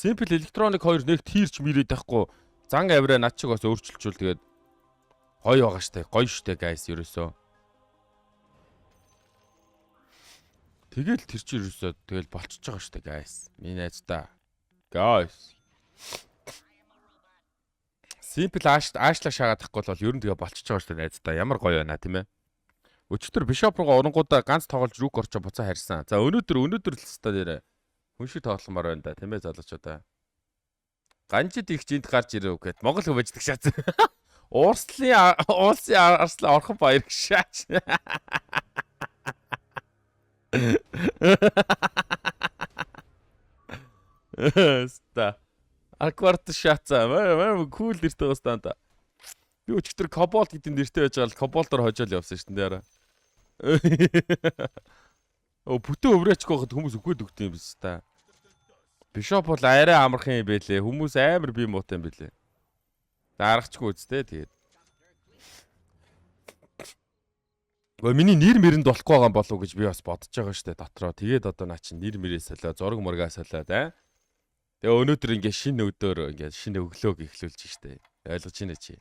Simple Electronic 2 нэг тийрч мэрээд байхгүй. Зан авираа над чиг бас өөрчилчүүл тэгээд гоё байгаа штэ. Гоё штэ guys ерөөсөө. Тэгэл тэр чи ерөөсөө тэгэл болчихж байгаа штэ guys. Миний найздаа. Guys. Simple аашла шаагаадахгүй бол ер нь тэгээ болчихж байгаа штэ найздаа. Ямар гоё байна тийм ээ. Өчигдөр Bishop руугаа оронгуудаа ганц тоглож рүүк орчоо буцаа харьсан. За өнөөдөр л стад нэрэ. Хүн шиг тогломоор байна да тийм ээ залуучуудаа. Ганжид их жинт гарч ирэв гэхэд Монгол хөвөждөг шаац. Улсын арслан орхон баяр гшаач. Ста. Акварт шаацаа. Кул нэртэй гастаанда. Би өчигдөр Cobalt гэдэг нэртэй байж байгаа л Cobalt-оор хожоол явсан шүү дээ. Бүтэн өврөөчгүй хад хүмүүс үхээд өгдөг юм биш та. Bishop бол арай амархан юм байлээ. Хүмүүс амар бие муутай юм байлээ. Дарахчгүй үстэй тэгээд. Миний нэр мэрэнд болохгүй байгаа юм болов уу гэж би бас бодож байгаа штэ дотроо. Тэгээд одоо наа чи нэр мэрээ солио, зураг мургаа солиод Тэгээ өнөөдөр ингээ шинэ өдөр ингээ шинэ өглөөг эхлүүлж штэ. Ойлгож байна чи?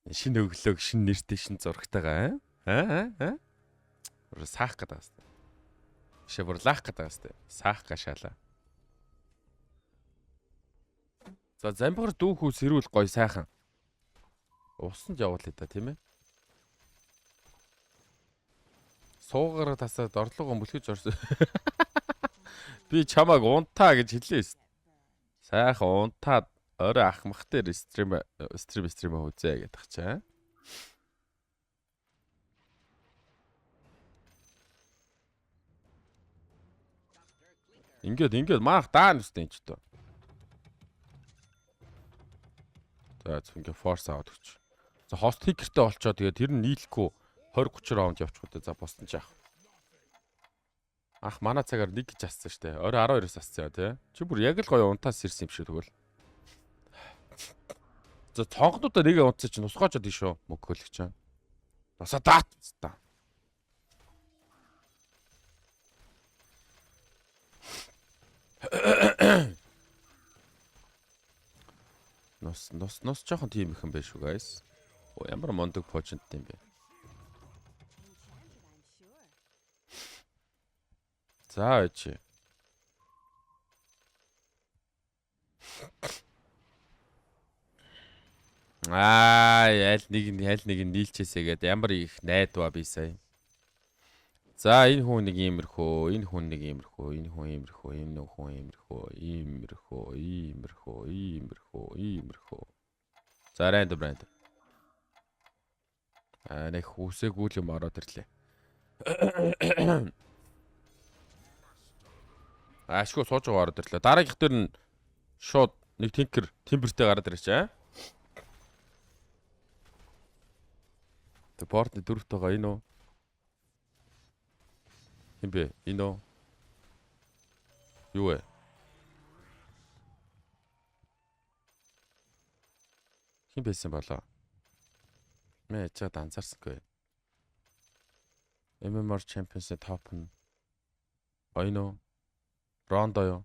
Шинэ өглөөг шинэ нэртэй шинэ зурагтайгаа Саах гэдэг аст. Шивэрлах гэдэг аст. Саах гашаала. За замбар дүүхүү сэрүүл гой сайхан. Усан жавуулъя та тийм ээ. Суугаараа тасаад орлогоо мөлхөж орсон. Би чамааг унтаа гэж хэллээ. Сайхан унтаад орой ахмах дээр стрим үзье гэдэг чаа. Ингээд маах даан үстэй ч тоо. За ингээд форс аваад өгч. За хост хикертэй болчоо тэгээд тэр нь нийлэхгүй 20-30 раунд явчих үү. За боссон ч яах. Ах манай цагаар нэг гэж ассан штэ. Орой 12-оос ассан тий. Чи бүр яг л гоё унтаас ирсэн юм шиг тэгвэл. За цонхнуудаа нэгэ унтсан чинь усгаачод ийшөө мөгхөлөх чинь. Насаа даат та. Нос жоохон тийм их юм байна шүү guys. Оо ямар мондөг почент юм бэ. За чи. Аль нэг нийлчээсээгээд ямар их найдваа би сая. За энэ хүн нэг иймэрхүү, энэ хүн нэг иймэрхүү, энэ хүн иймэрхүү, энэ хүн иймэрхүү. За брэнд. Нэг хүсээгүй юм ороод ирлээ. Ашгүй сууж байгаа ороод ирлээ. Дараагийнх дээр нь шууд нэг тимбертэй гараад ирчихэ. Тэ портны дөрөвтэйгээ энэ үү? Хин бэ? Энэ үү? Юу вэ? Хин байсан болоо? Мэ чад анзаарсангүй. MMR Champions-ийн топ нь энэ үү? Рондо юу?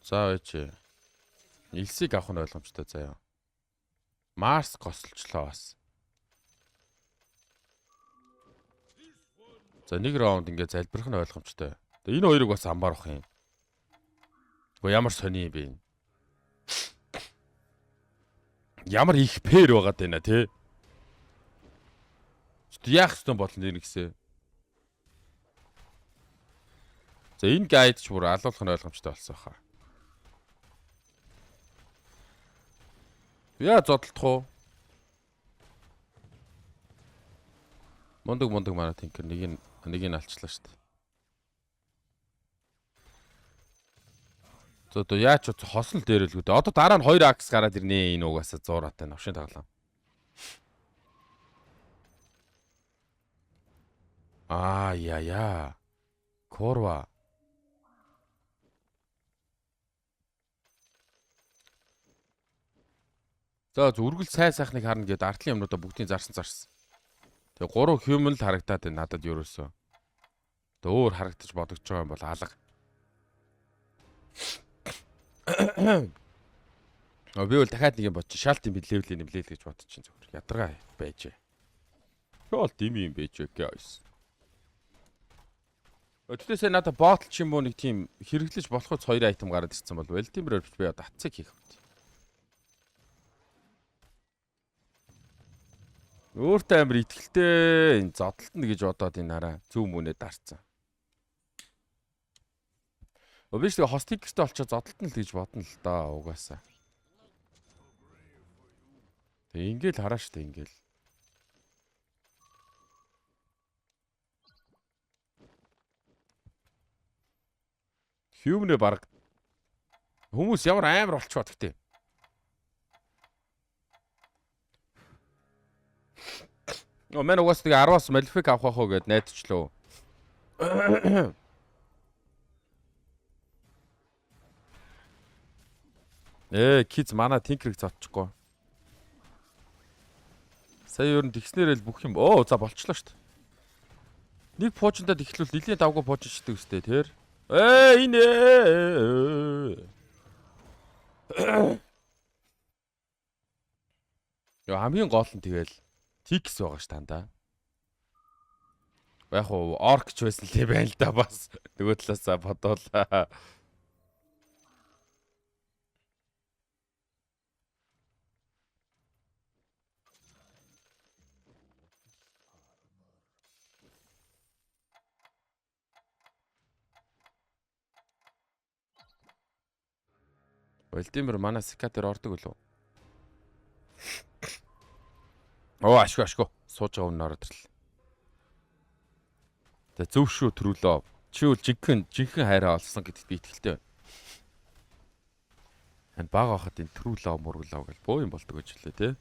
За чи Илсийг авах нь ойлгомжтой заяа. Марс госолчлоо бас. За нэг раунд ингээ залбирх нь ойлгомжтой. Тэгээ энэ хоёрыг бас амбаарах юм. Гэхдээ ямар сони юм бэ? Ямар их пэр байгаад байна те. Яах ёстой болно энэ гэсэн. За энэ гайд ч бүр алуулах нь ойлгомжтой болсон хаа. Яа зодтолдох уу? Мондөг манай тинкер нэг нь алчлаа шүү дээ. За одоо яач хослол дээрэлгүүд. Одоо дараа нь 2 акс гараад ирнэ энэ угаасаа 100 атай навшин таглаа. Яа. Корва. За үргэл сайхныг харна гэдээ артлын юмнуудаа бүгдийг зарсан. Тэгээ 3 human л харагдаад байна надад ерөөсөө. Өөр харагдаж бодогдож байгаа юм бол алга. Би бол дахиад нэг юм бодчих. Шалт юм левлийн нэмлээл гэж бодчих зүгээр. Ядаргаа байжээ. Шалт юм байжээ guys. Өчтөөсөө надад боотл ч юм уу нэг тийм хэрэглэж болохоос 2 айтем гараад ирсэн бол Вэлтимэр би одоо атцыг хийх үү. Өөртөө амир итгэлтэй энэ зодтолтно гэж бодоод энэ хараа зөв мөнэ дарцсан. Биш тэгээ хостикстэй олчоо зодтолтно л гэж бодно л да угаасаа. Тэг ингээл хараа штэ ингээл. Хьюмнэ баг хүмүүс ямар амар болчиход гэдэг. Мэн угаас тэгээ 10-аас Малфик авах уу гэд найдчлаа. Kids манай тинкерийг зодчихгүй. Сая ер нь тэгснээрэл бүх юм. За болчлоо шүү дээ. Нэг пуужинтад ихлүүл нилийн давгүй пуужин шдэг үстэй тэр. Энэ. Яа хамгийн гол нь тэгэл Тикс байгаа ш тандаа. Яг уу оркч байсан л тийм байна л да бас. Нөгөө талаасаа бодоолаа. Вэлтимэр манай Сикатер ордог үлээ. Ашгүй. Сууж байгаа өмнө ороод ирлээ. За зөв шүү төрүүлөө. Чи үл жинхэнэ хайраа олсон гэдэгт би итгэлтэй байна. Хан бага хахад энэ төрүүлөө мурглаа гэж боо юм болдог гэж лээ те.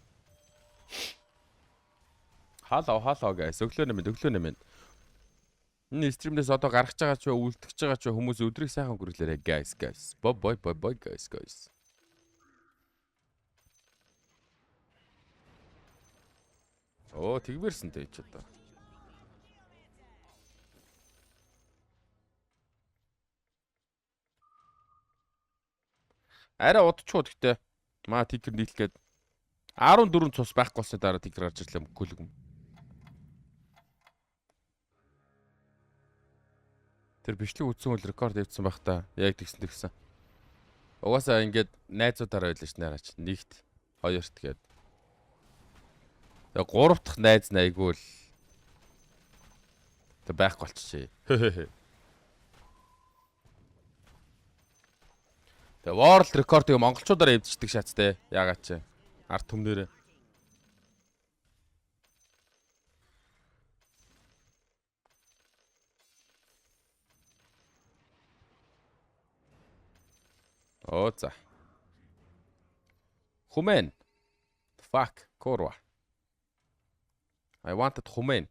Хаалаа guys. Өглөө нэмэн. Энэ стримнээс одоо гаргаж байгаа ч үлдчихэж байгаа ч хүмүүс өдрийг сайхан өнгөрүүлээрэй guys. Bye guys. Тэгвэрсэн дээ ч одоо. Арай удчихуу гэхдээ. Маа тикер нийлгээд 14 цус байхгүй болсны дараа тикер гарч ирлээ мөхгөлгөм. Тэр бичлэг үтсэн үл рекорд хийсэн байх та. Яг тэгсэн. Угаасаа ингээд найзуудаараа байлаа ш нэраач. Нэгт, хоёрт гээд. Тэгээ 3 дахь найз найгуул тэг байхгүй болчихжээ. Тэгээ world record-ыг монголчуудаар эвдчихдэг шаттай. Яагаад ч ард түмнэрээ. За. Хүмэн. Fuck, корва. I wanted хүмэн.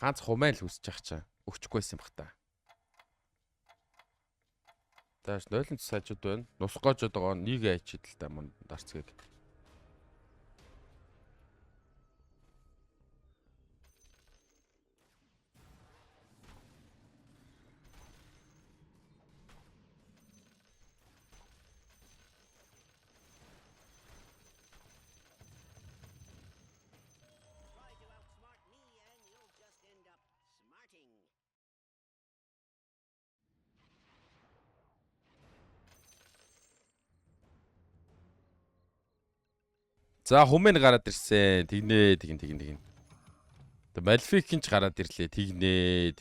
Ганц хүмэн л үсчих чаа. Өгчихгүйсэн бах та. Тааш 0 сайжууд байна. Нусгоожод байгаа нэг айчид л та мөн дарцгээд. За хүмэн гараад ирсэн. Тэгнэ. Тэг Малфикийн ч гараад ирлээ. Тэгнэ.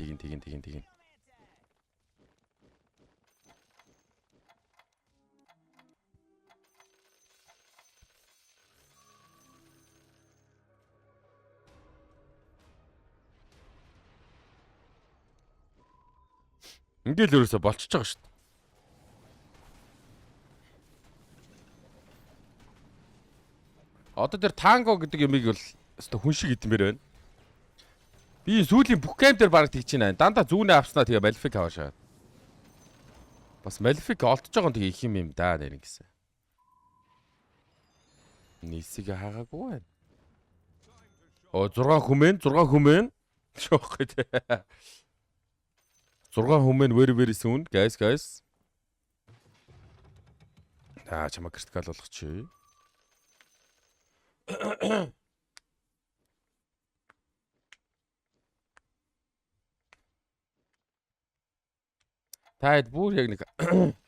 Ингээл өөрөөсө болчихж байгаа шүү дээ. Одоо тэр танго гэдэг юмыг бол өстой хүн шиг идмээр байна. Би сүүлийн бүх гейм дээр бараг тэгж байна. Дандаа зүүнээ авснаа тэгээ Малфик аваашаа. Бас Малфик олдож байгаа нь тэгээ их юм да нэр ингэсэн. Нийсийг хаагаагүй байна. Оо 6 хүмэн. Шохгүй те. 6 хүмэн very soon guys. Чамаа критикал болгох чи. Таад бүр яг нэг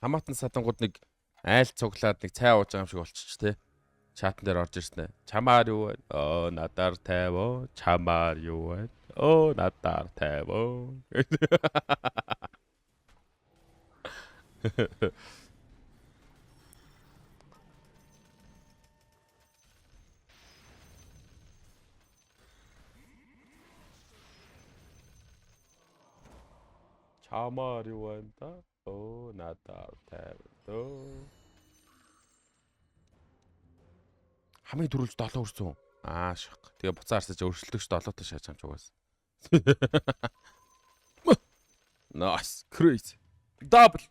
хамаатан садангууд нэг айл цуглаад нэг цай ууж байгаа юм шиг болчих те. Чатан дээр орж ирсэн ээ. Чамаар юу вэ? Надаар тайваа. Чамаар юу вэ? Надаар тайваа. Чамаар юу вэ та? Надаар тайваа. Хамгийн түрүүлж 7 хүрсэн. Шах. Тэгээ буцаа харсаж өршөлтөгч 7-той шааж хамч угаас. Nice. Crazy. Double.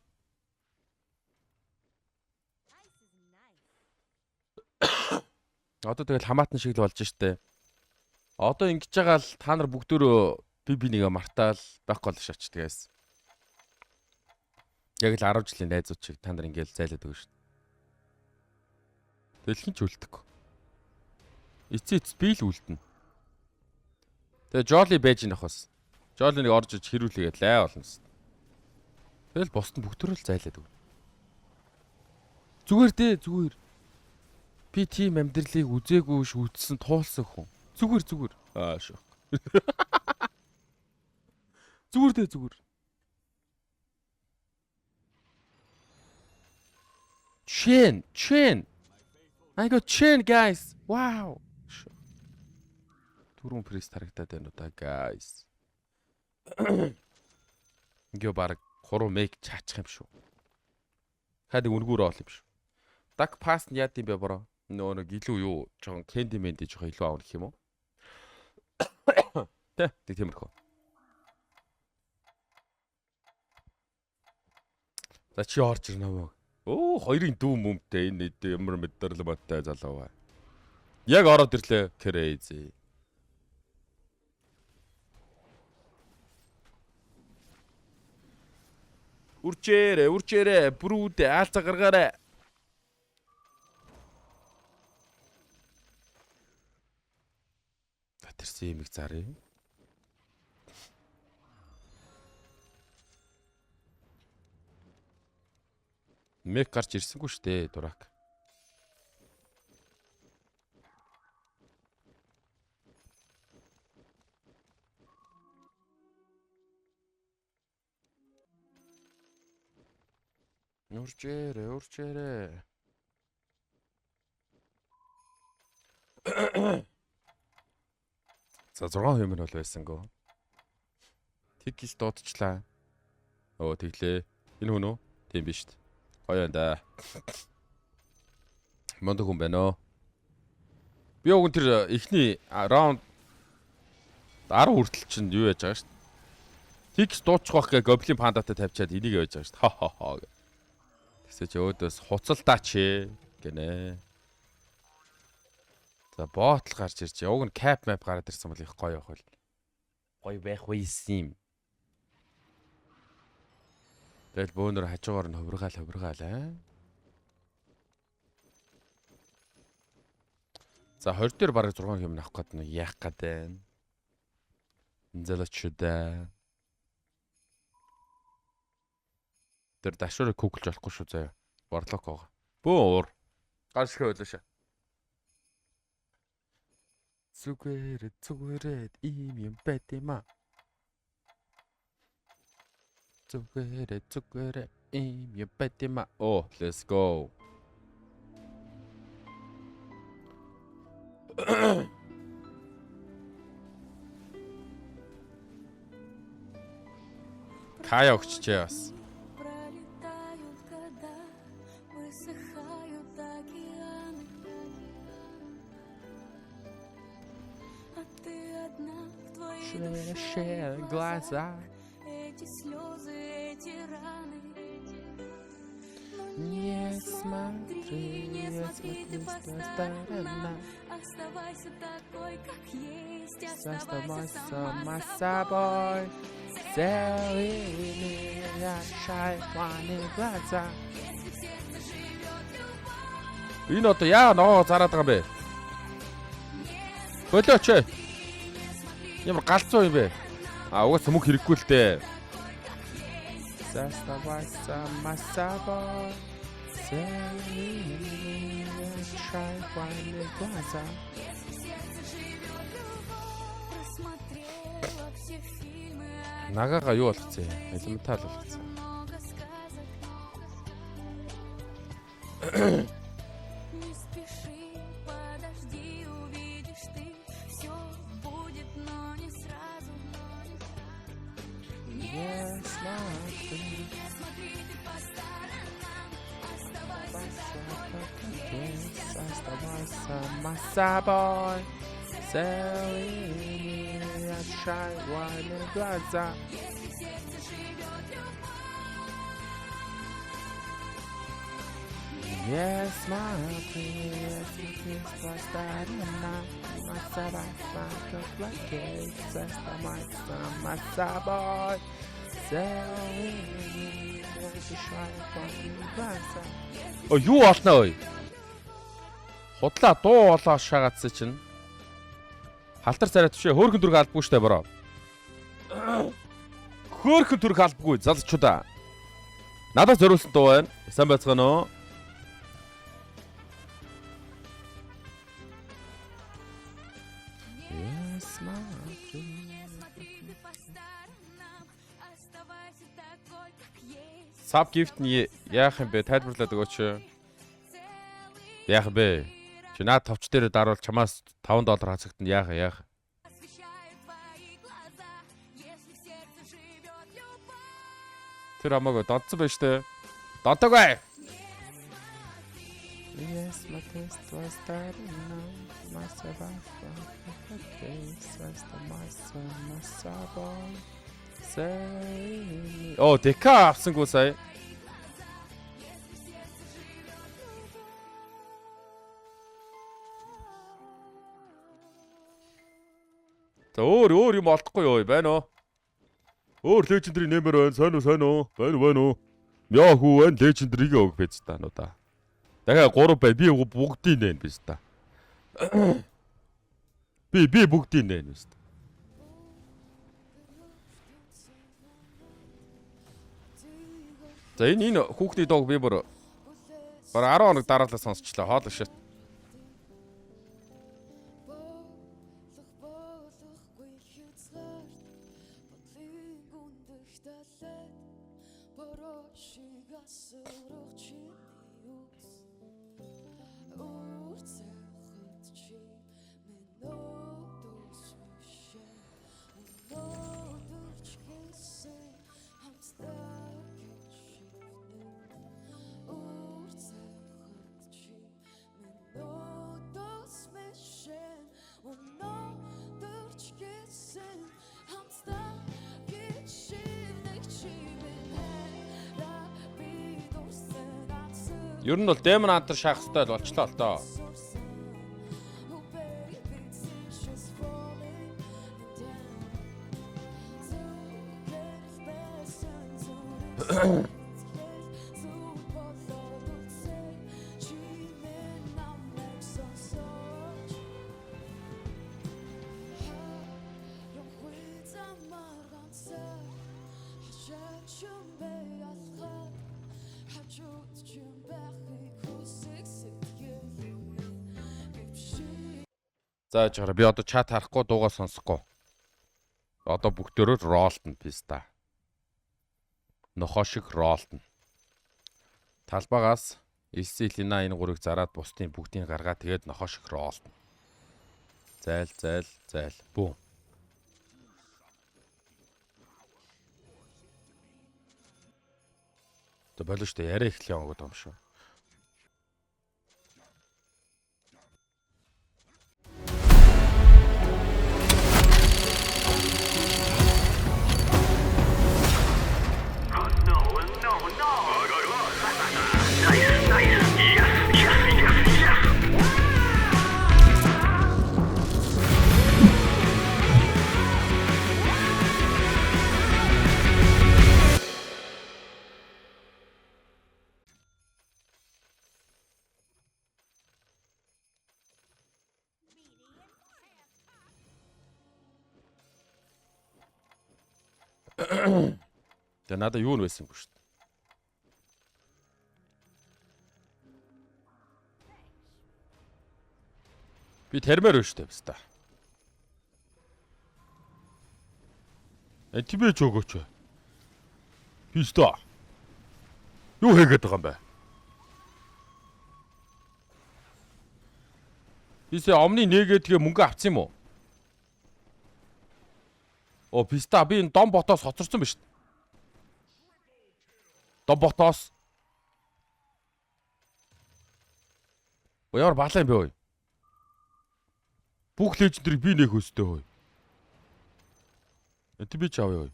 Одоо тэгэл хамаатан шиг л болж штэ. Одоо ингэж байгаа л та нар бүгдөө би нэгэ мартаал байхгүй л шаач тэгээс. Яг л 10 жилийн найзууд шиг та нар ингээл зайлаад өгнө штэ. Тэгэл хин ч үлдэхгүй. Эцэц би л үлдэнэ. Тэгээ Жоли байж нөх бас. Жоли нэг орж иж хэрүүлээгээд лай болно шүү. Тэгэл босд нь бүгдөө л зайлаад өгнө. Зүгээр. Би тийм амьдралыг үзээгүй шүтсэн туулсан хүн. Зүгээр. Шоо. Зүгээр. Chain. I got chain guys. Wow. Түрүүн пресс тарагдаад байна уу да guys. Ингээ баг 3 мег чаачих юм шүү. Хаад үнгүүр оол юм шүү. Даг паст яад юм бэ бороо. Нэг илүү юу жоохон кэнди менди жоохон илүү аавах юм уу? Тэ тиймэрхүү. За чи орж ирнэ мó. Хоёрын дүү мөмтэй энэ ямар мэдэрл баттай залуу бай. Яг ороод ирлээ. Crazy. Үрчээрэ бүрүүдэ аалцаа гаргаарэ. Батэрсэн юм их зарыг. Мэг гарч ирсэнгүй штэ дурак. Урчээрэ. За 6 хэмээн бол байсангүй. Тэгж дуудчихлаа. Тэглээ. Энэ хүн үү? Тийм биш шүү дээ. Гоё энэ. Монд хүн байна оо. Би уг нь тэр эхний раунд 10 хүртэл чинь юу яаж байгаа шүү дээ. Тэгж дуудчих واخ гэ гоблин пандатай тавьчаад энийг яаж байгаа шүү дээ. Хоо. Тэсэж өөдөөс хуцалдаа чи гинэ. За боотл гарч ирж. Уг нь cap map гараад ирсэн бол их гоё явах байл. Гоё байх байсан юм. Тэгэл бөөнөр хажуугаар нь хувиргаал аа. За 20 дээр бараг 6 юм авах гээд нь яах гээд байна. Зэлчдэ. Тэр дашуурыг куклж болохгүй шүү заяа. Варлок байгаа. Бөөр. Гаршгүй байлаа шээ. Зүгээр ийм юм байт юм аа. Зүгээр ийм юм байт юм аа. Let's go. Кая өгчээ бас. Глаза. Эти слезы, эти раны. Не смотри ты по сторонам. Оставайся такой, как есть. вместе Оставайся оставайся с сам собой. Целуй меня, шайваны глаза. Если в сердце живет любовь, Энэ одоо яа ногоо зараад байгаа юм бэ? Болооч. Ямар галзуу юм бэ? Угаасаа мөх хэрэггүй л дээ. Оставайся с собой. Целуй меня, шайваны глаза. если в сердце живет любовь, просмотрела все фильмы, Нагаага юу болчихсон юм? Элементал болчихсон. много сказок. Не спеши, подожди, увидишь ты, все будет, но не сразу. Не смотри, не смотри ты по сторонам, оставайся такой, как есть. Оставайся с собой. Целуй меня, шайваны глаза. Если в сердце живет любовь, Не смотри по сторонам. Оставайся как есть. Оставайся с собой. Целуй меня, шайваны глаза. Юу олно ой? Худлаа дуу олоо шагаадсан чинь халтар царай төвшөө хөөрхөн дүрг албагүй штэ бороо. Хөөрхөн дүрг албагүй залчуудаа. Надад зориулсан дуу байна. Сайн байцгаана уу? не смотри ты по сторонам, оставайся такой, как есть. Sub gift нь яах юм бэ? Тайлбарлаад өгөөч. Яах бэ? Чи наад товч дээр даруул чамаас $5 хацагтана яах? Освещает твои глаза, если в сердце живет любовь. Тэр хамаагүй донцсон байж тээ. Донтоггүй. Yes, my taste was starting my survival. Оо, дека авсангүй сая. За өөр юм олдохгүй юу байна уу? Өөр legendary нэмэр байна. Сайн уу? Байна уу? Яа хүү байна? Legendary-г өг бэж та нуу да. Дахиад 3 бай. Би бүгдийг нэн биз та. Би бүгдийг нэн биз та. За энэ хүүхний дууг би бүр 10 хоног дараалал сонсчлаа. Хоол шít. Ер нь бол Demon Hunter шахах хэрэгтэй болчлоо л доо. За жаараа би одоо чат харахгүй дуугаа сонсохгүй. Одоо бүгдөө ролтон писта. Нохоо шиг ролтон. Талбаагаас Элсилина энэ гурыг зараад бусдын бүгдийг гаргаад тэгээд нохоо шиг ролтон. Зайл. Бүү. Тэ болоо штэ яриа эхлэх юм гээд юм шүү. Тэгээ надаа юу нь байсангүй шүү дээ. Би термээр байна шүү дээ баста. Тибэж өгөөч. Писта. Юу хийгээд байгаа юм бэ? Бисээ омны нэгээ тэгээ мөнгө авсан юм уу? О писта би энэ дом ботоос хоцорсон ба шүү дээ. Дом ботоос. Ямар балаа юм бэ ой? Бүх лежендрийг би нэг өстэй ой. Антимиж авъя ой.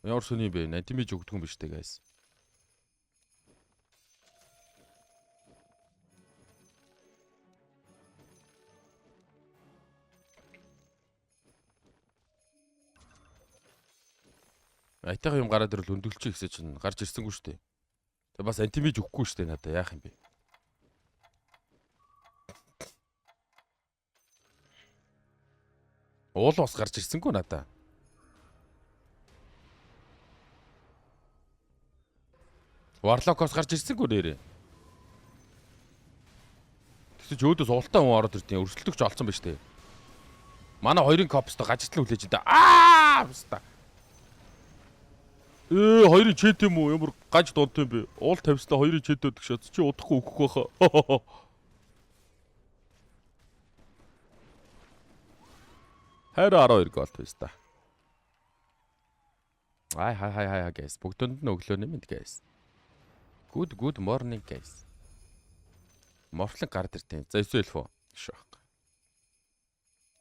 Ямар сони бэ? Антимиж өгдөг юм биш үү guys. Айтайхан юм гараад ирэл өндөлчих гэсэн чинь гарч ирсэнгүй шүү дээ. Тэг бас антимиж өгөхгүй шүү дээ надаа яах юм бэ? Уул бас гарч ирсэнгүй надаа. Варлокос гарч ирсэнгүй нэрээ. Тэгсэн чи өөдөөс ултаа хүн ороод ирдیں۔ Өрсөлдөгч олцсон ба штэ. Манай хоёрын копстой гажитлан хүлээж энэ. Баста. Хоёрын чэт юм уу? Ямар гаж дунт юм бэ? Уул тавьснаа хоёрын чэт өдөг шат чи удахгүй өгөх байхаа. Хайр 12 голд байста. Хай guys. Бүгдөнд нь өглөөний мэд guys. Good morning guys. Морфлын гард иртээ. За эсвэл эльфо. Шах.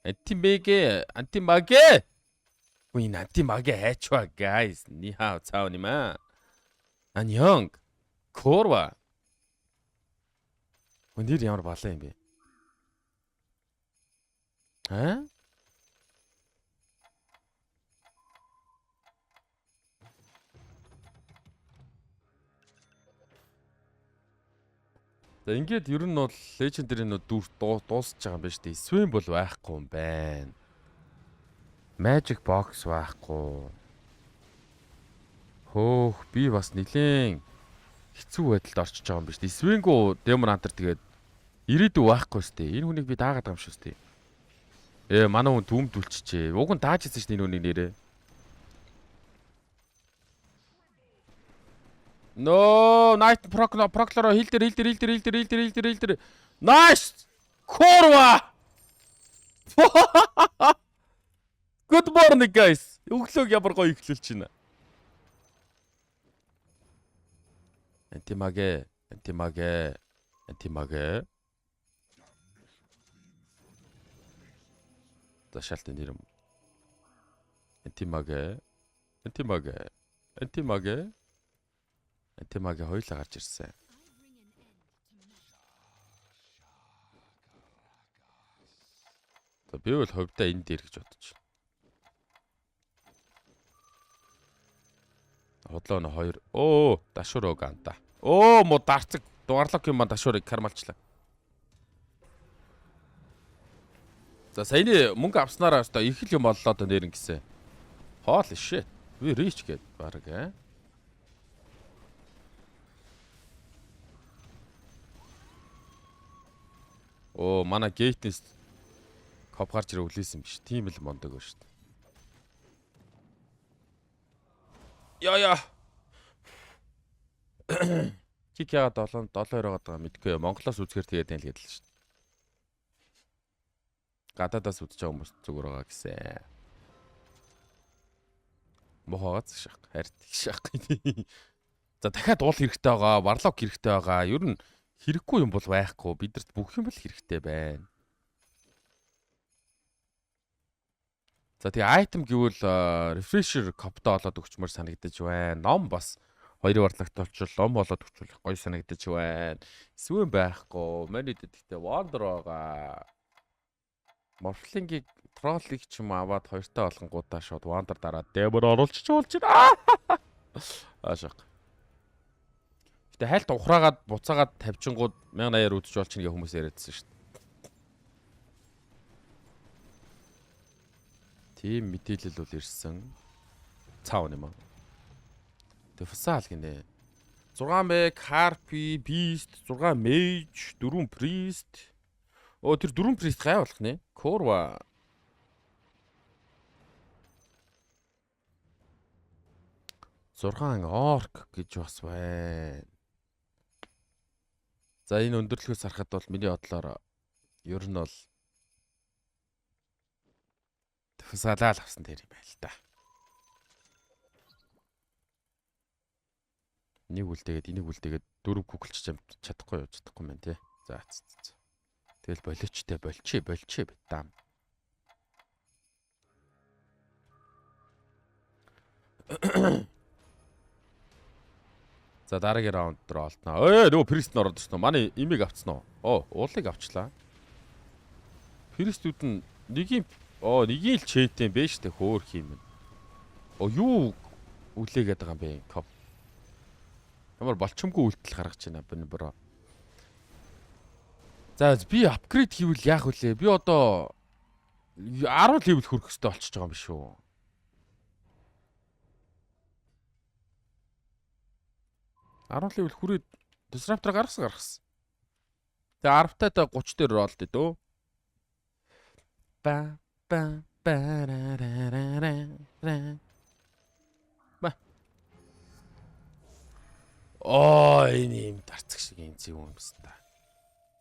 Антимаге. Уй антимаге хайчва guys. Ни хаа цаав нима. Аньонг. Корва. Өндөр ямар балаа юм бэ? За ингээд ер нь бол лежендэрийн дүр дуусч байгаа юм байна шүү дээ. Swim бол байхгүй юм байна. Magic box байхгүй. Хөөх би бас нилээн хэцүү байдалд орчиж байгаа юм байна шүү дээ. Swing-гу Demon Hunter тэгээд ирээдүй байхгүй шүү дээ. Энэ хүнийг би даагаад байгаа юм шүү дээ. Манай хүн дүмд үлччихээ. Уг нь дааж ирсэн шүү дээ энэ хүнийг нэрээ. No, Night Proclaro хил дээр. Nice! Корва! Good morning guys. Өглөөг ямар гоё эхлүүлж байна. Антимаге. Ташаалтын нэр юм. Антимаге хоёулаа гарч ирсэн. За би бол ховдоо энэ дээр гэж бодож байна. Хотлоо н 2. Дашур ганта. Мо дарцэг дугарлаг юм дашурыг кармалчлаа. За саяны мөнгө авснараа өстой их л юм боллоо доо нэрэн гисэн. Holy shit. Ви reach гээд баг Манай гейтнес коп гарч ирээ үлээсэн биш. Тийм л мондог шүү дээ. Яа. Чик яагаад 7-2 байгаа даа мэдгүй. Монголоос үзэхэр тэгээд тань л гэдэл шүү дээ. Гадаадаас үзэж байгаа хүмүүс зүгээр байгаа гэсэн. Мохоогоц шах. Харт шах. За дахиад уул хэрэгтэй байгаа. Варлок хэрэгтэй байгаа. Ер нь хэрэггүй юм бол байхгүй. Бидэрт бүх юм л хэрэгтэй байна. За тэгээ item гэвэл refresher copto олоод өгчмөр санагдаж байна. Ном бас 2 варлагт олчвол ном болоод өгчвөл гоё санагдаж байна. Эсвэл байхгүй. Манайд гэхдээ Wonder байгаа. Morphling-ийг троллыг ч юм аваад 2-тай болгонгуудаа шууд Wonder дараад Demon оруулчих болж байна. Аашаа. Гэтэ хайлт ухраагаад буцаагаад тавьчингууд 1080-аар үзэж болчихно гэх хүмүүс яриадсан шүү дээ. Тийм мэдээлэл бол ирсэн. Цаав юм аа. Тэфсаал гинэ. 6 мэг, Harpy, Beast, 6 Mage, 4 Priest. Оо тэр 4 Priest гай болох нэ. Korva. Зургаан Orc гэж бас байна. За энэ өндөрлөхөөс харахад бол миний бодлоор ер нь бол Тэфсаалаа л авсан тэр юм байл та. Нэг үлдээгээд энийг үлдээгээд 4 гүгэлч чадахгүй юм тий. За. Тэгэл болиочтой болчи битам. За дараагийн раунд дээр олдноо. Нөгөө Priest н ороод ирсэн. Манай имийг авцсан уу? Уулыг авчлаа. Priest-үүд нь нэгийн л чэйтэй бэ штэ хөөх юм. Юу үлээгээд байгаа юм бэ? Коп. Ямар болчомгүй үйлдэл гаргаж байна бэн бро. За би апгрейд хийвэл яах вүлээ? Би одоо 10 левел хүрэх хэрэгтэй болчихж байгаа юм биш үү? Левел хүрээд Disruptor гаргасан. Тэгээ 10 таа 30 дээр оролт дөө. Ба. Энэ юм дарцах шиг юм зүг юм байна та.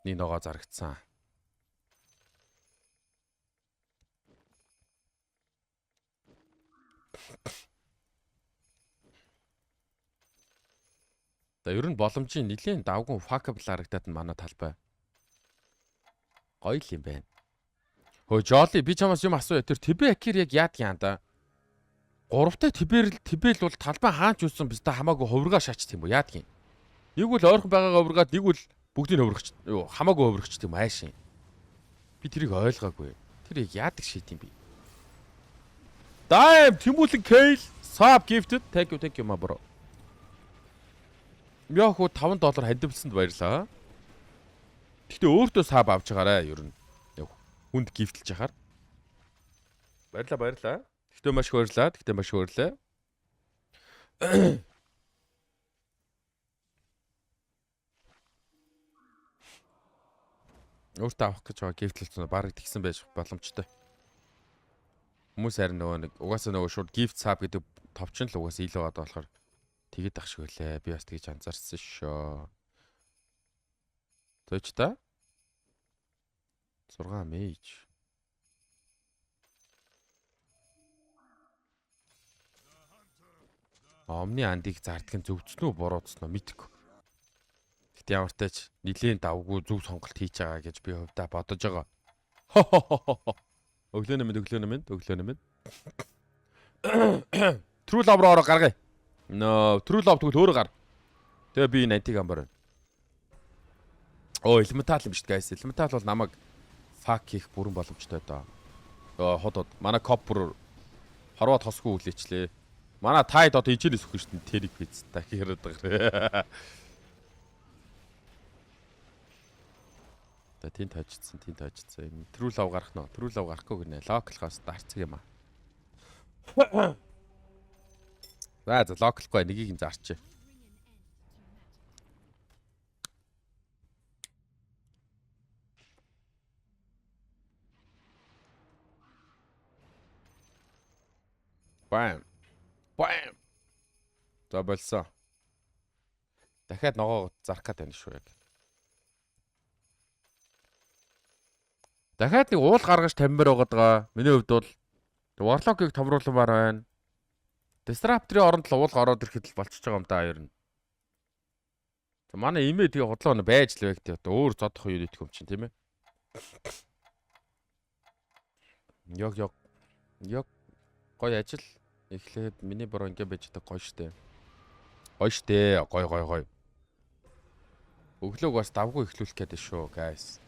Нэг ногоо зарагдсан. За ер нь боломжийн нэлийн давгун fuckable харагдаад нь манай талбай. Гоё л юм байна. Хөө Jolly би чамаас юм асууя. Тэр Тибе Акир яг яадгийн анда. 3-тай Тибел бол талбай хаач үссэн биз та хамаагүй хувиргаа шаачт юм уу яадгийн. Нэг бол ойрхон байгаагаа хувиргаад нэг бол бүгдийг хувиргач хамаагүй хувиргач тийм айшин. Би тэрийг ойлгоогүй. Тэр яг яадаг шийт юм би. Dime Тимүүлэн Кейл sub gifted thank you my bro. Яхуу $5 хандивлсанд баярлаа. Гэхдээ өөртөө саб авч байгаарэ ер нь. Хүнд гифтэлж яхаар. Баярлаа. Гэхдээ маш баярлаа. Өөртөө авах гэж байгаа гифтэлсэн барыг тэгсэн байж боломжтой. Хүмүүс харин угаасаа шууд gift sub гэдэг товчон л угаасаа илүү гадаа болохоор тэгээд ах шиг үлээ. Би бас тэгж анзаарсан шөө. Тэвч та 6 мэж. Омны андыг зарддаг нь зөвцсөн үү буруудсан уу мэдгүй. Гэтэ ямар ч тач нилийн давгүй зөв сонголт хийж байгаа гэж би хувьдаа бодож байгаа. Өглөө нэмэд. True Love руу гаргая. True Love тэгвэл өөрөө гар. Тэгээ би энэ антиг амбар байна. Elemental юм шүү дээ guys. Elemental бол намайг fuck хийх бүрэн боломжтой доо. Ходод манай коп бүр хорвоод хосгүй үлээчлээ. Манай тайд одоо ижээрээс өгөх шүү дээ. Тэрийг биз та хэрэг байгаа. Та тент хажицсан. True Love гарах нь. True Love гарахгүй гинэ. Local-гоос дарцдаг юм аа. За local-гүй нэгийг нь зарчээ. Бам. За болсон. Дахиад ногоо зарах гэдэг юм шүү яг. Дахиад нэг уул гаргаж тамбар байгаа. Миний хувьд бол Warlock-ыг томруулмаар байна. Disruptor-ийн оронд л уул гараад ирэхэд л болчихж байгаа юм да ер нь. Манай имээ тэгээ худлаа байж л байх тэгээ өөр зодох юу идэх юм чинь тийм ээ. Яг гоё ажил эхлээд миний бороо ингэ байж байгаа гоё штэ. Гоё. Өглөөг бас давгүй эхлүүлэх гээд шүү guys.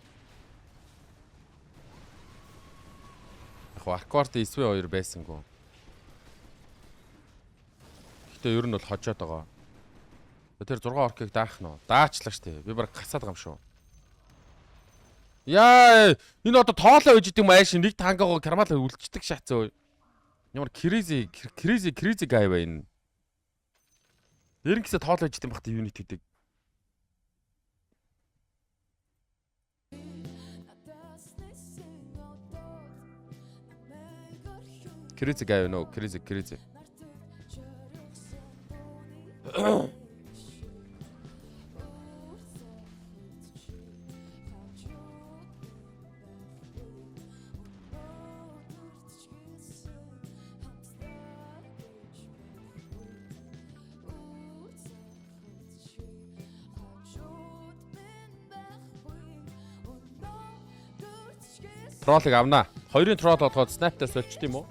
Арквард SV2 байсангүй. Гэтэ ер нь бол хожоод байгаа. Тэр 6 оркийг даах нь даачлаа штэ. Би баг гасаад байгаа юм шүү. Яа, энэ одоо тоолоо үж идэм айш нэг тангагаа кармалаа үлдчихдэг шатсан. Ямар crazy guy ба энэ. Нэрнгэсээ тоолож идэх юм бахта unit гэдэг. Crazy guy нөө crazy. Троллыг авнаа. Хоёрын тролл болгоод снайптаас болчт юм уу?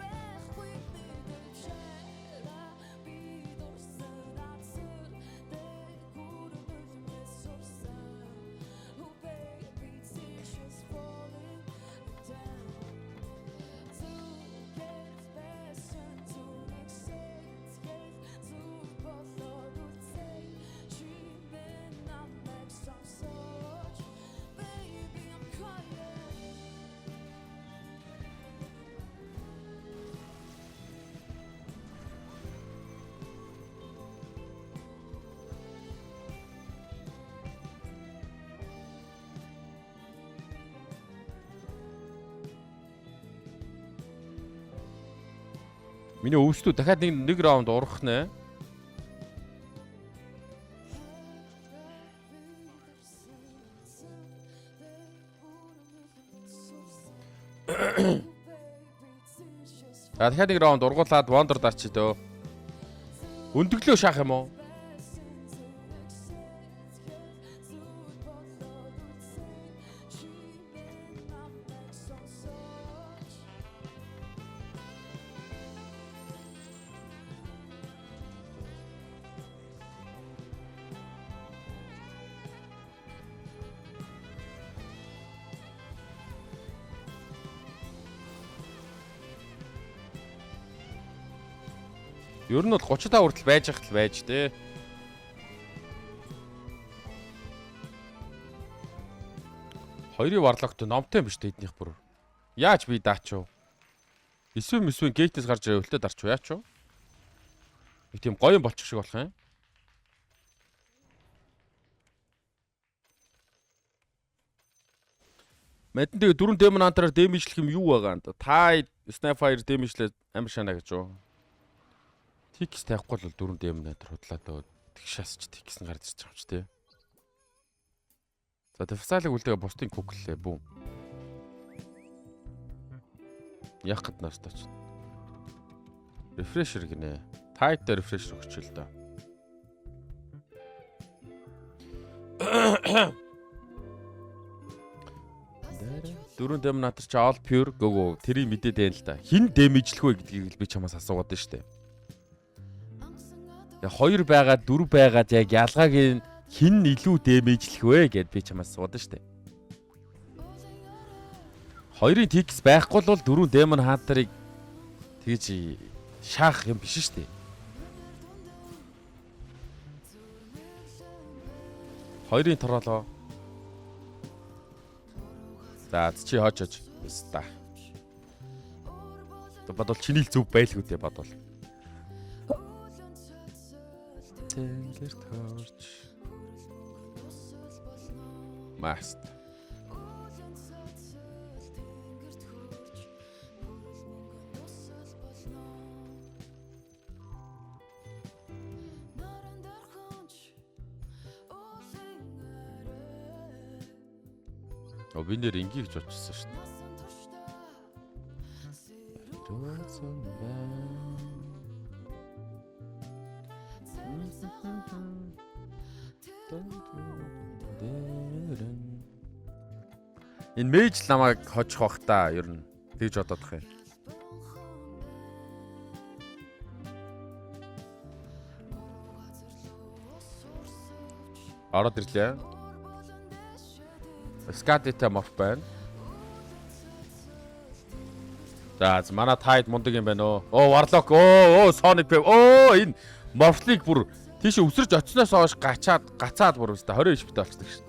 Миний өвчтүү дахиад нэг раунд урах нэ. Дахиад нэг раунд ургуулад Wonder дарч дөө. Өндөглөө шаах юм уу? Ер нь бол 35 хүртэл байж хэл байж тээ. Хоёрын варлогт номтой юм биш дээ эднийх бүр. Яаж би даач юу? Эсвэл гейтээс гарч ирээ өлтөд дарч юу яач юу? Нэг тийм гоё юм болчих шиг болох юм. Мэдэн тэгээ 4 демон антараар дэмэжлэх юм юу байгаа юм да? Та Snapfire дэмэжлээ амар шана гэж юу? Тикс тавихгүй бол 4 демон антар худлаад өө тэгшээс ч тикс нь гарч ирж байгаа юм ч тий. За Defsal-ыг үлдээгээ бусдын куклээ бүү. Яг гэд настаач. Refresher гинэ. Tight дээр refresher өгч л доо. Дөрөв демон антар чи all pure гөгөө тэрийг мэдээд байна л да. Хин дэмэжлэх вэ гэдгийг би чамаас асуугаад байна шүү дээ. Яг 2 байгаад 4 байгаад яг ялгааг нь хин илүү дэмэжлэх вэ гэд би чамаас асууад штэ. 2-ын тикс байхгүй бол 4 демон хантарыг тэгж шаах юм биш штэ. 2-ын тролоо. За чи хожож ста. Бодвол чиний л зүв байлгүй дээ бодвол. Тэнгэр төрч маст би нэр ингийг ч очсон шүү дээ. Энэ мэж намайг хожих бах та ер нь тэгж бодох юм. Ороод ирлээ. Скадита морф байна. За манай тайд мундаг юм байна оо. Warlock Sonic энэ морфлыг бүр тийш өсөрж очсноос хойш гацаад бүр өстой 20 HP болчихдог шин.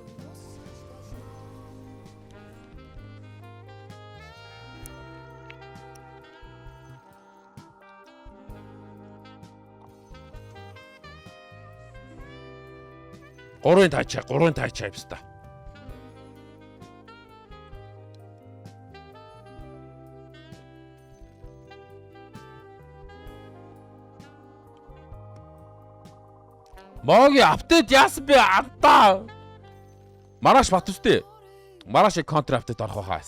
3-ын таачаа явста. Моги апдейт яасан бэ авдаа. Мараш бат үстэй. Марашыг контр апдейт орох байхаа.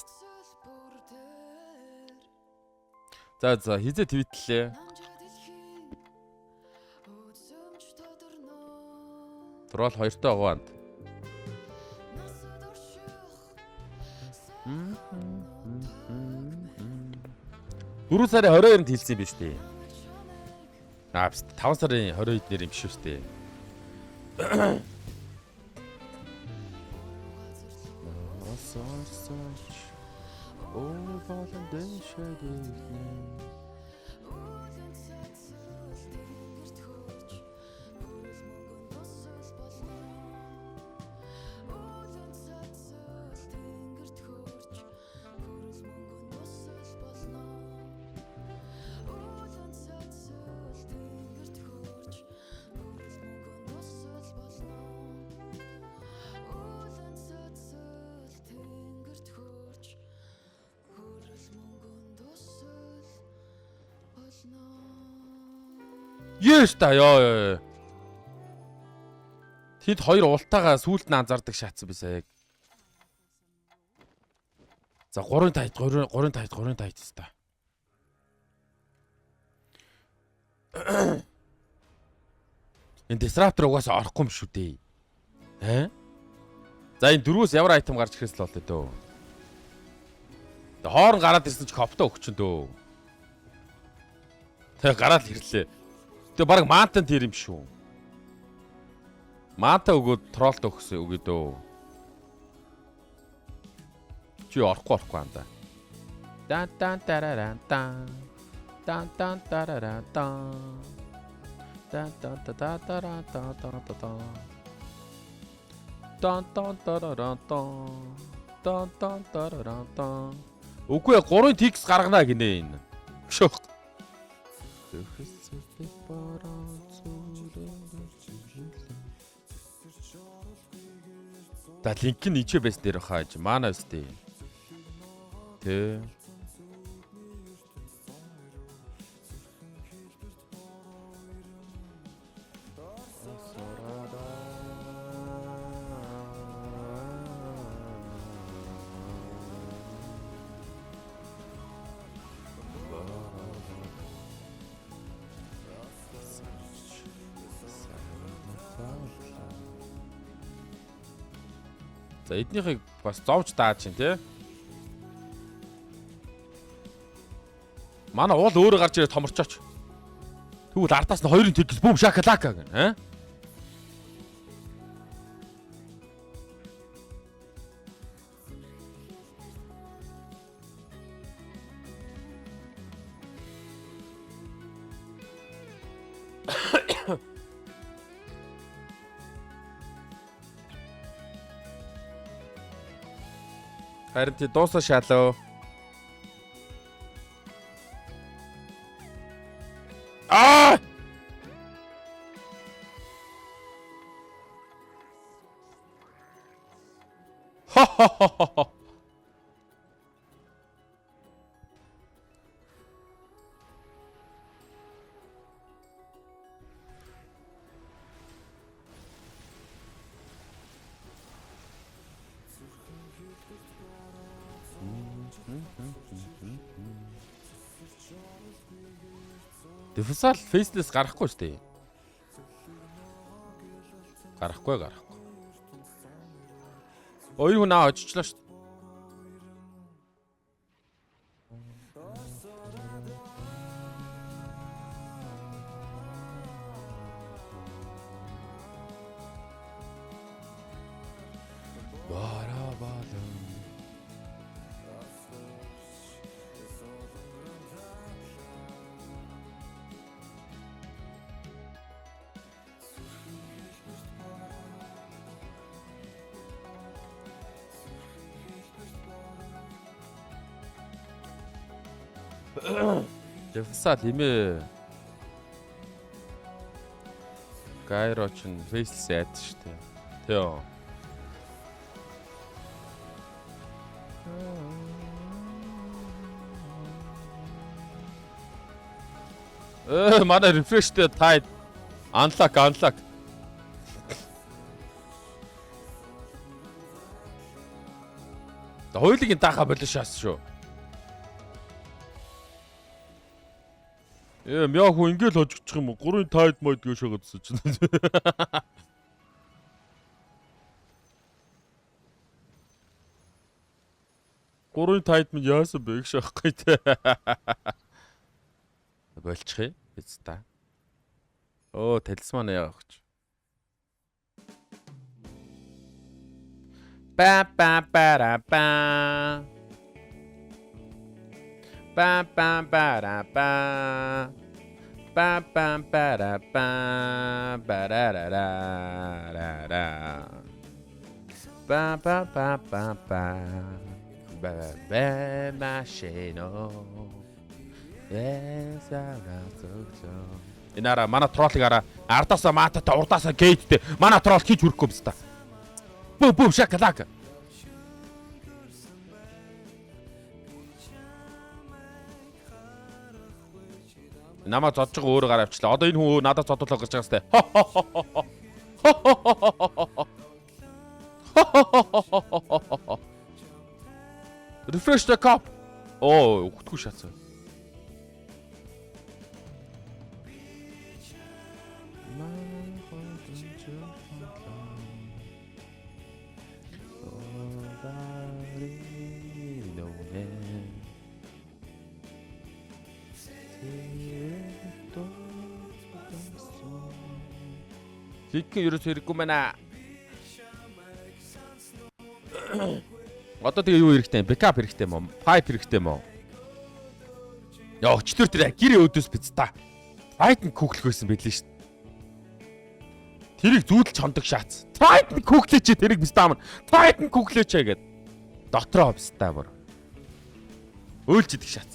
За хизээ твитлээ. Трол 2-той байгаа анд. Дөрөв сарын 22-нд хэлсэн юм биш үү? 5 сарын 22-нд нэр юм биш үү? Yes та ёо. Тэд хоёр ултаагаа сүулт нь анзаардаг шатсан бисаа яг. За 3-5 та. Энэ disruptor угаасаа орохгүй юм шүү дээ. За энэ 4-өөс ямар айтем гарч ирэхээс л болтой дөө. Тэ хоорн гараад ирсэн ч коптоо өгчөн дөө. Тэ гараад ирлээ. Тэ баг маантан тэр юм шүү. Маанта өгөөд троллт өгсөн үгүй дөө. Чи орохгүй анда. Дан тараран дан. Дан тараран дан. Дан тараран дан. Үгүй 3 тикс гаргана гинэ энэ. Шөх. Та линк нь ичээ байс дээр хааж маана өстэй. Тэ. За эднийхийг бас зовж дааж чинь тий. Манай уул өөрөө гарч ирээ томорчооч. Тэгвэл ардаас нь 2-ын тэгс бүүм шакалака гэн. Харин тий дуусаа шалоо. Дефсал фейслес гарахгүй шүү дээ. Гарахгүй. Хоёр хүн очичлаа шүү. Дефсал хэмээ. Гайроч нь фейслес яд шүү дээ. Тэё. Манай refresh-тэй тайд unlock. Хоёулыг даахаа болоо шаас шүү. Мяху ингээл хожигчих юм уу? 3-ын тайд мод гэж шагаадсан чинь. Гурван тайд минь яасан бэ гэж шахахгүй те. Болчих юм. Биз та. Оо, талисман яах. Ба ба бара ба. Ba ba ba da ba. Ba ba ba da ba. Ba da da da da. Ba ba ba ba ba. Ba ba machino. Yes, so. Инара манай троллыг ара ардаасаа маатата урдаасаа гейттэй манай тролл хийж хүрэхгүй юм ста. Бум шакалака. Намаа зодж байгаа өөрөө гараа авчлаа. Одоо энэ хүн надад зодуулах гэж байгаа сте. Refresh the cup. Оо, өгтгүй шатсан. Хикэн ерөөс хэрэггүй мэнэ. Одоо тэгээ юу хэрэгтэй юм? Бэкап хэрэгтэй юм уу? Пайп хэрэгтэй юм уу? Яа, өчтөр тэр гэр өөдөөс биз та. Тайтан куклэх байсан байлээ шүү дээ. Тэрийг зүүдэлж хондог шаац. Тайтан куклээч тэрийг биз таа мань. Тайтан куклээч гэд. Дотроо биз таа бүр. Өөлж идэх шаац.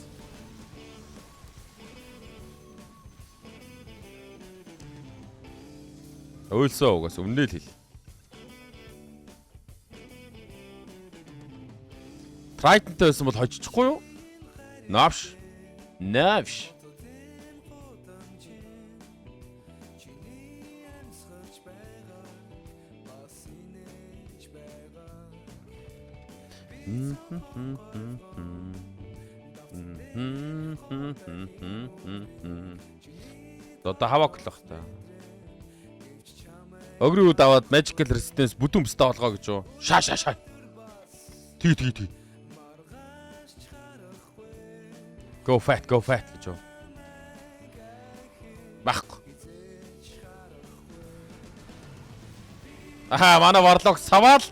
Өөлсөө угаас өмнөө л хэл. Трайтантай байсан бол хожичихгүй юу? Навш. Одоо хавааклах та. Огруу даваад magical resistance бүдүүн бистэ олгоо гэж юу? Шаа. Тий. Go fat гэж юу? Баггүй. Манай варлог саваал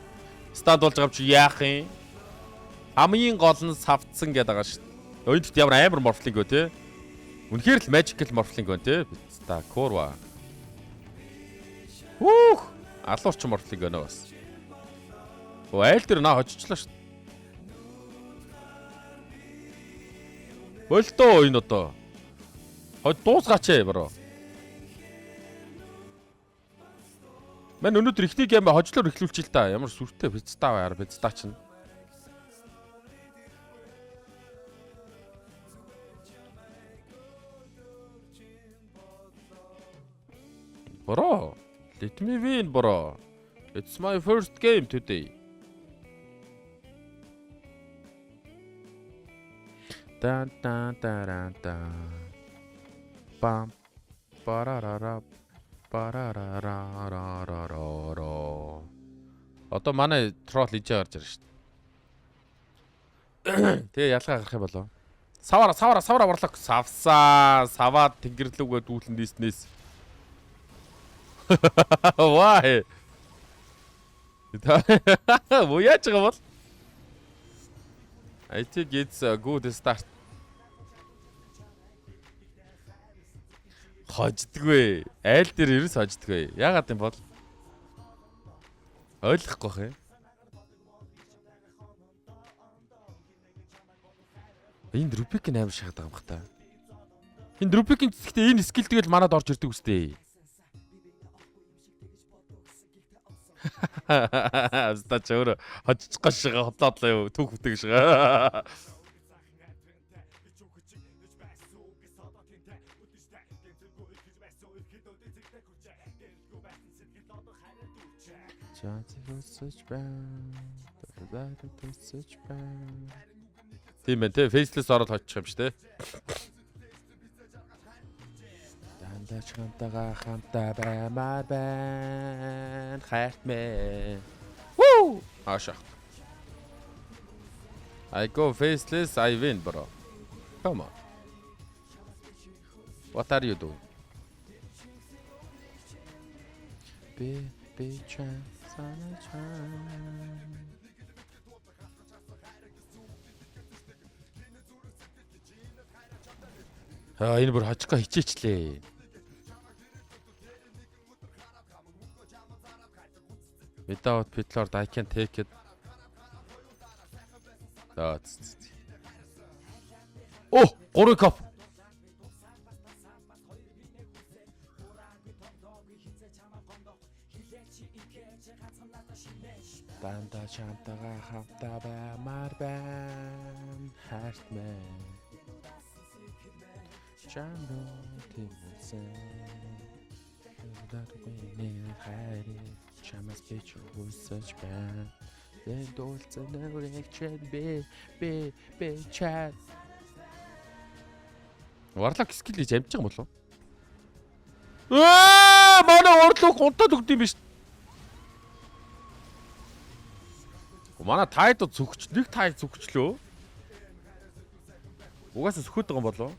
станд болж байгаа чи яах юм? Хамгийн гол нь савцсан гэдэг байгаа шүү дээ. Өйдт ямар амар морфлинг вэ те? Үнэхээр л magical морфлинг байна те? Та курва. Алуурч морфлинг өнөө бас. Оо айл дээр наа хожичлаа шүү. Болтоо энэ одоо. Хойд дуусгаач ээ бро. Мэн өнөөдөр ихний гейм хожлоор эхлүүлчих л та. Ямар сүртэй бицтаа байар бицтаа чинь. Бро. Let me win, bro. It's my first game today. Dun. Bam. Барарара. Одоо манай тролл ижээ гарч ирж шít. Тэгээ ялгаа гарах юм болов. Савара барлаг. Саваад тэнгэрлүүгээ дүүлэн дийснээс. Why? Юу яаж байгаа бол? I think it's a good start. Хождгүй. Айл дээр ерөөс хождгүй. Яагаад юм бол? Ойлгохгүй хэ. Энэ Рубик амар шахаад байгаа юм бах та. Энэ Рубикийн цэцэгтээ энэ скил тэгэл манад орж ирдэг үстэй. Аста чөөр хожчих гашгаа хотлоодлоо юу түүх бүтээг шгаа. Тийм байна те фейслес ороод хочих юм шүү те. Дандаа хамтаага хамтаа баймаар байна. Хайрт мэ. Woo! Аша. I go faceless, I win, bro. Come on. What are you doing? Be chance on a chance. Энэ бүр хожихоо хичээчлээ. Without Pitlord I can take it. Oh, 3 кап. Дандаа чамтайгаа хамтаа баймаар байна. Хайрт мэн. Чамро тэмцэн. Дэргэний хайр чамаас би ч үсэж байна. Then dolce reaction be chat. Варлаг скил хийж амжиж байгаа юм болов? Манай орлог гунтаад өгд юм биш. Манай тайд зүгч нэг тай зүгчлөө. Угаасаа сөхөд байгаа юм болов?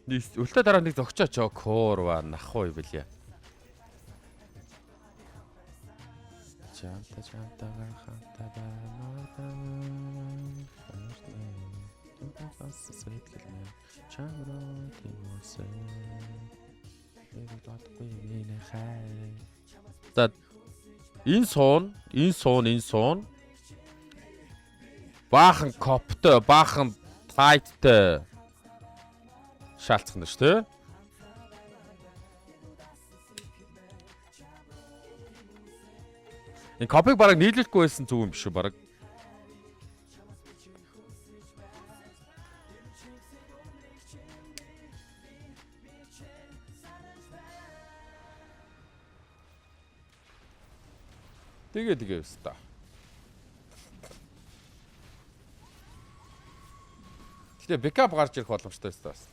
Үлтэ дараа нэг зогчооч курва нахуу ивэлья. Чамтагаа хантаа За энэ суун баахан коптой баахан тайттай шаалцсан нь шүү дээ. Энэ копиг бараг нийлүүлэхгүй байсан зүг юм биш үү бараг. Тэгээ өста. Гэтэ бэкап гарч ирэх боломжтой өста бас.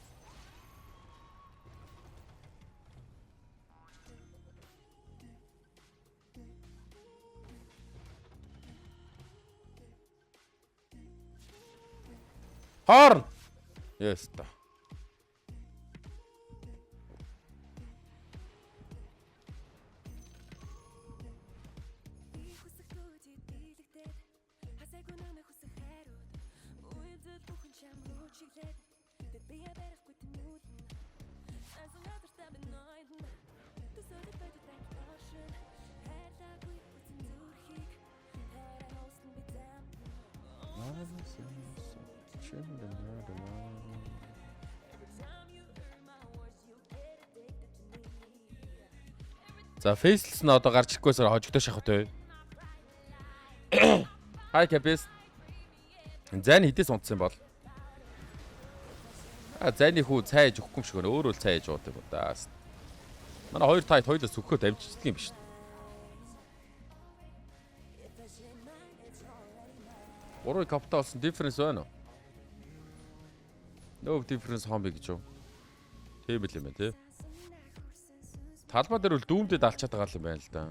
Хорн. Яста. За фейслс нь одоо гарч ирэхгүйсээр хожигдоо шахах үү. Хай капис. Зайн хідээс унтсан бол. Зайны хүү цайж өгөхгүй юм шиг өөрөө л цайж уудаг удаа. Манай хоёр тайт хоёулаа сүхөө дамжчихдаг юм биш. Орой капта болсон difference байна уу? No difference хомби гэж юу? Тийм л юм байна тий. Талбай дээр үл дүүмдэд алчаад байгаа юм байна л да.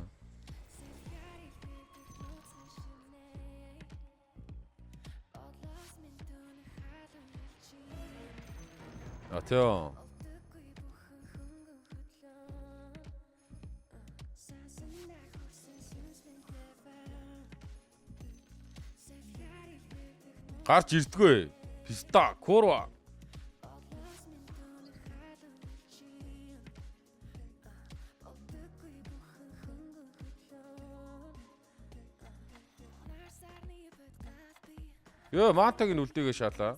Атё. Гарч ирдгөө. Писта, курва. Ёо, матаг нь үлдээгээ шаалаа.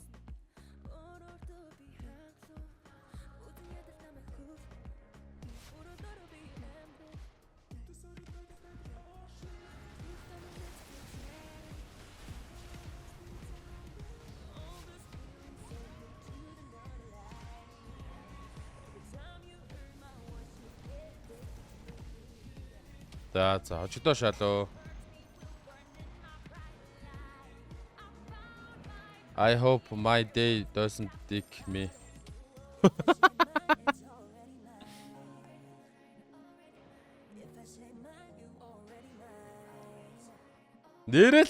За очдоо шалуу. I hope my day doesn't dick me. Нэрэл